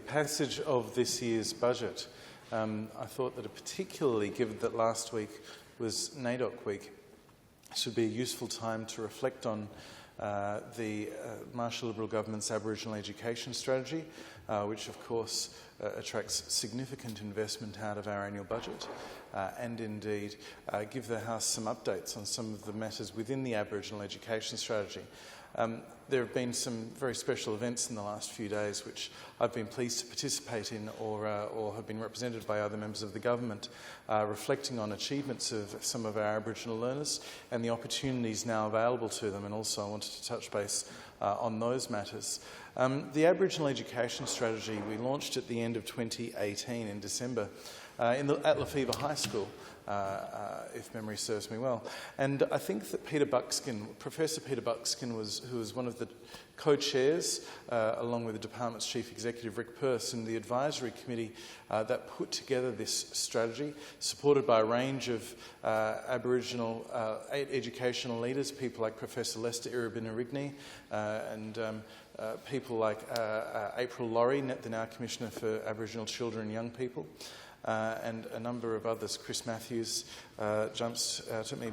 passage of this year's budget, I thought that particularly given that last week was NAIDOC week, should be a useful time to reflect on the Marshall Liberal Government's Aboriginal Education Strategy, which of course attracts significant investment out of our annual budget, and indeed give the House some updates on some of the matters within the Aboriginal Education Strategy. There have been some very special events in the last few days which I've been pleased to participate in or have been represented by other members of the government, reflecting on achievements of some of our Aboriginal learners and the opportunities now available to them, and also I wanted to touch base on those matters. The Aboriginal Education Strategy we launched at the end of 2018 in December at Lefevre High School, if memory serves me well. And I think that Professor Peter Buckskin, who was one of the co-chairs, along with the Department's Chief Executive Rick Pearce, and the advisory committee that put together this strategy, supported by a range of Aboriginal educational leaders, people like Professor Lester Iribinarigni and people like April Laurie, the now Commissioner for Aboriginal Children and Young People, and a number of others. Chris Matthews jumps out at me,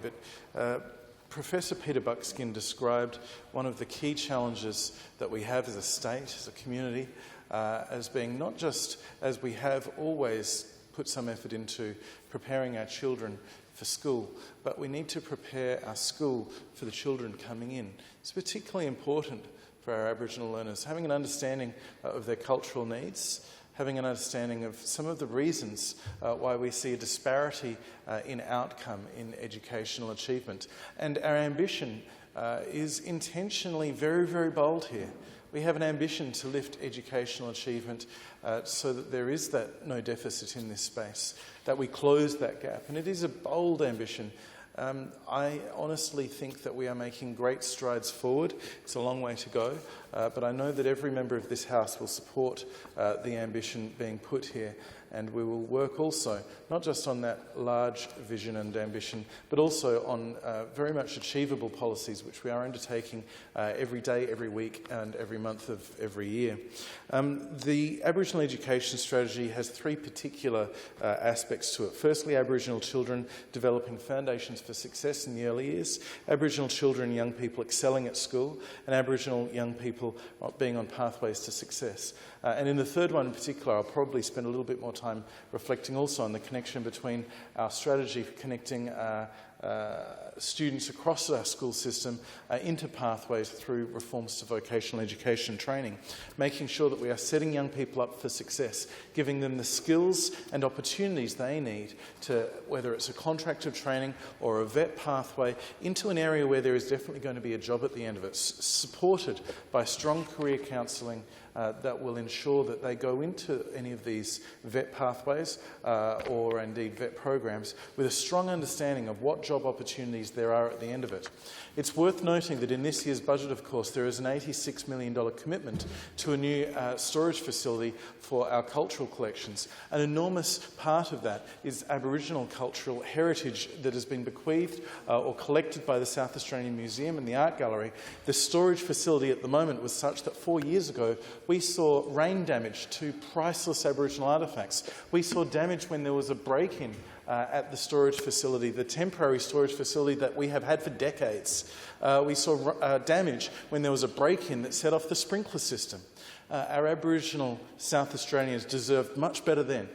but Professor Peter Buckskin described one of the key challenges that we have as a state, as a community, as being not just, as we have always put some effort into preparing our children for school, but we need to prepare our school for the children coming in. It's particularly important for our Aboriginal learners, having an understanding of their cultural needs, having an understanding of some of the reasons why we see a disparity in outcome in educational achievement. And our ambition is intentionally very, very bold here. We have an ambition to lift educational achievement so that there is that no deficit in this space, that we close that gap. And it is a bold ambition. I honestly think that we are making great strides forward. It's a long way to go, but I know that every member of this House will support the ambition being put here, and we will work also, not just on that large vision and ambition, but also on very much achievable policies which we are undertaking every day, every week and every month of every year. The Aboriginal Education Strategy has three particular aspects to it. Firstly, Aboriginal children developing foundations for success in the early years, Aboriginal children and young people excelling at school, and Aboriginal young people being on pathways to success. And in the third one in particular, I'll probably spend a little bit more time reflecting also on the connection between our strategy for connecting students across our school system into pathways through reforms to vocational education training, making sure that we are setting young people up for success, giving them the skills and opportunities they need to, whether it's a contract of training or a vet pathway, into an area where there is definitely going to be a job at the end of it, supported by strong career counselling that will ensure that they go into any of these vet pathways or indeed vet programs with a strong understanding of what job opportunities there are at the end of it. It's worth noting that in this year's budget, of course, there is an $86 million commitment to a new storage facility for our cultural collections. An enormous part of that is Aboriginal cultural heritage that has been bequeathed or collected by the South Australian Museum and the Art Gallery. The storage facility at the moment was such that 4 years ago we saw rain damage to priceless Aboriginal artefacts. We saw damage when there was a break-in at the storage facility, the temporary storage facility that we have had for decades. We saw damage when there was a break-in that set off the sprinkler system. Our Aboriginal South Australians deserved much better then.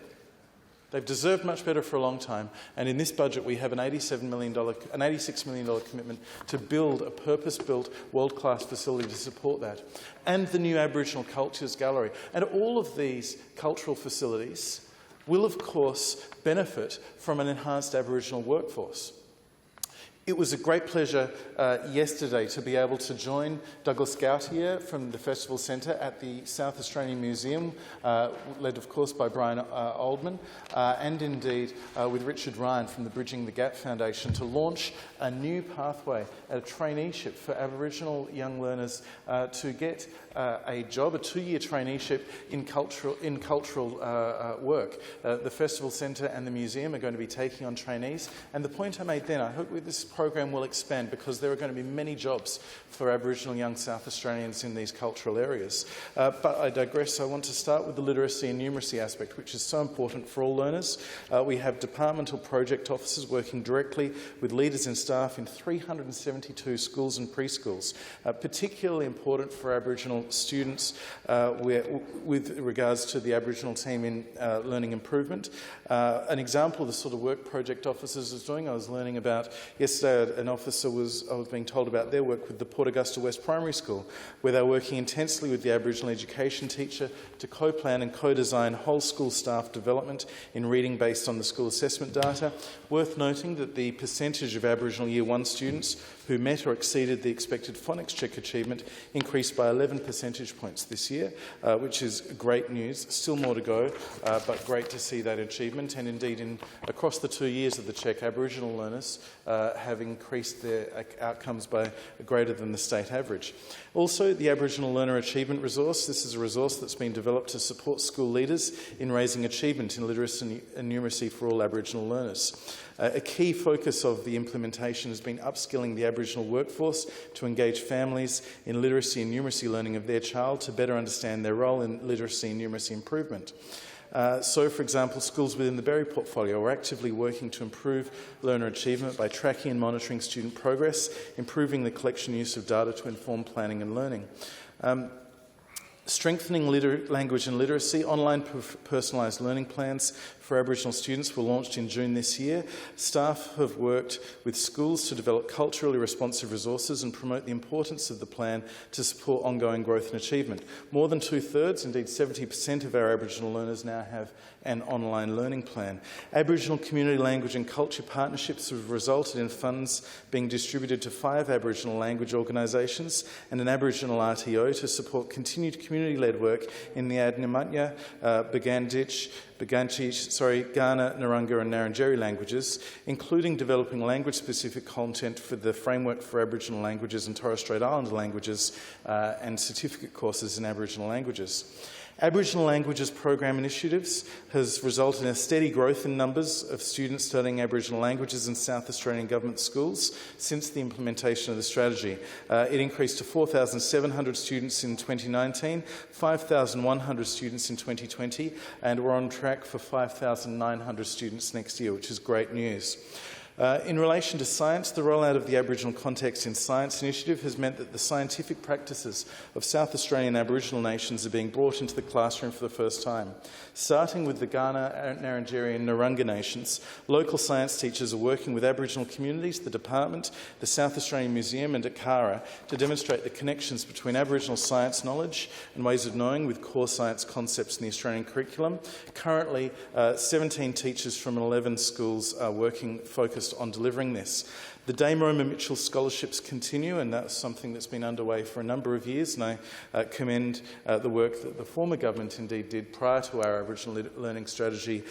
They've deserved much better for a long time, and in this budget we have an $86 million commitment to build a purpose-built, world-class facility to support that, and the new Aboriginal Cultures Gallery. And all of these cultural facilities will, of course, benefit from an enhanced Aboriginal workforce. It was a great pleasure yesterday to be able to join Douglas Gautier from the Festival Centre at the South Australian Museum, led of course by Brian Oldman, and indeed with Richard Ryan from the Bridging the Gap Foundation, to launch a new pathway, a traineeship for Aboriginal young learners to get a job, a 2-year traineeship in cultural work. The Festival Centre and the Museum are going to be taking on trainees, and the point I made then, I hope this program will expand because there are going to be many jobs for Aboriginal young South Australians in these cultural areas. But I digress. I want to start with the literacy and numeracy aspect, which is so important for all learners. We have departmental project officers working directly with leaders and staff in 372 schools and preschools, particularly important for Aboriginal students with regards to the Aboriginal team in learning improvement. An example of the sort of work project officers is doing, I was learning about yesterday, I was being told about their work with the Port Augusta West Primary School, where they're working intensely with the Aboriginal education teacher to co-plan and co-design whole school staff development in reading based on the school assessment data. Worth noting that the percentage of Aboriginal Year 1 students who met or exceeded the expected phonics check achievement increased by 11 percentage points this year, which is great news. Still more to go, but great to see that achievement. And indeed, across the 2 years of the check, Aboriginal learners have increased their outcomes by greater than the state average. Also, the Aboriginal Learner Achievement Resource. This is a resource that's been developed to support school leaders in raising achievement in literacy and numeracy for all Aboriginal learners. A key focus of the implementation has been upskilling the Aboriginal workforce to engage families in literacy and numeracy learning of their child to better understand their role in literacy and numeracy improvement. So, for example, schools within the Berry portfolio are actively working to improve learner achievement by tracking and monitoring student progress, improving the collection and use of data to inform planning and learning. Strengthening language and literacy, online personalised learning plans for Aboriginal students were launched in June this year. Staff have worked with schools to develop culturally responsive resources and promote the importance of the plan to support ongoing growth and achievement. More than 2/3, indeed 70% of our Aboriginal learners now have an online learning plan. Aboriginal community language and culture partnerships have resulted in funds being distributed to 5 Aboriginal language organisations and an Aboriginal RTO to support continued community-led work in the Adnyamatja, Baganchi, Kaurna, Narungga and Ngarrindjeri languages, including developing language-specific content for the Framework for Aboriginal Languages and Torres Strait Islander Languages and certificate courses in Aboriginal languages. Aboriginal Languages Program initiatives has resulted in a steady growth in numbers of students studying Aboriginal languages in South Australian government schools since the implementation of the strategy. It increased to 4,700 students in 2019, 5,100 students in 2020, and we're on track for 5,900 students next year, which is great news. In relation to science, the rollout of the Aboriginal Context in Science initiative has meant that the scientific practices of South Australian Aboriginal nations are being brought into the classroom for the first time. Starting with the Kaurna, Ngarrindjeri and Narungga nations, local science teachers are working with Aboriginal communities, the Department, the South Australian Museum and ACARA to demonstrate the connections between Aboriginal science knowledge and ways of knowing with core science concepts in the Australian curriculum. Currently, 17 teachers from 11 schools are working focused on delivering this. The Dame Roma Mitchell scholarships continue, and that's something that's been underway for a number of years, and I commend the work that the former government indeed did prior to our Aboriginal learning strategy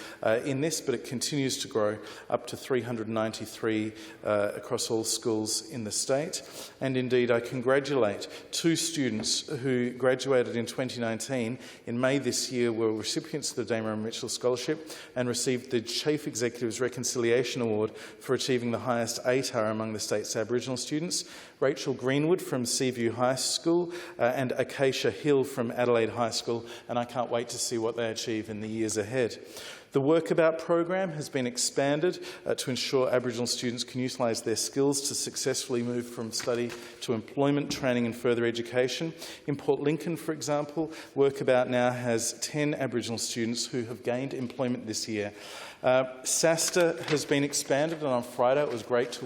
in this, but it continues to grow up to 393 across all schools in the state. And indeed, I congratulate 2 students who graduated in 2019. In May this year were recipients of the Dame Roma Mitchell Scholarship and received the Chief Executive's Reconciliation Award for achieving the highest ATAR among the state's Aboriginal students. Rachel Greenwood from Seaview High School and Acacia Hill from Adelaide High School, and I can't wait to see what they achieve in the years ahead. The Workabout program has been expanded to ensure Aboriginal students can utilise their skills to successfully move from study to employment, training and further education. In Port Lincoln, for example, Workabout now has 10 Aboriginal students who have gained employment this year. SASTA has been expanded, and on Friday it was great to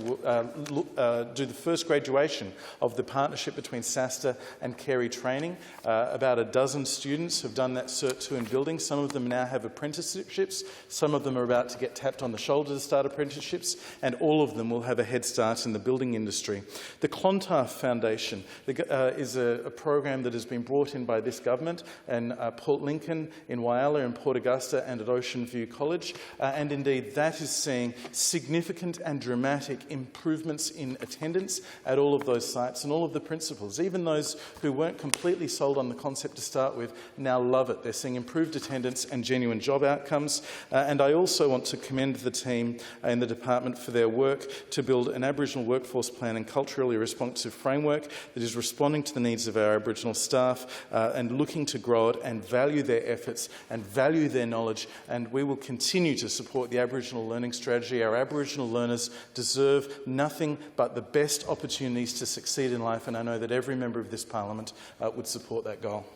do the first graduation of the partnership between SASTA and Carey Training. About a dozen students have done that Cert 2 in building. Some of them now have apprenticeships, some of them are about to get tapped on the shoulder to start apprenticeships, and all of them will have a head start in the building industry. The Clontarf Foundation is a program that has been brought in by this government, and Port Lincoln, in Whyalla, in Port Augusta and at Ocean View College. And indeed, that is seeing significant significant and dramatic improvements in attendance at all of those sites, and all of the principals, even those who weren't completely sold on the concept to start with, now love it. They're seeing improved attendance and genuine job outcomes. And I also want to commend the team in the department for their work to build an Aboriginal workforce plan and culturally responsive framework that is responding to the needs of our Aboriginal staff and looking to grow it and value their efforts and value their knowledge. And we will continue to support the Aboriginal Learning Strategy. Our Aboriginal learners deserve nothing but the best opportunities to succeed in life, and I know that every member of this parliament would support that goal.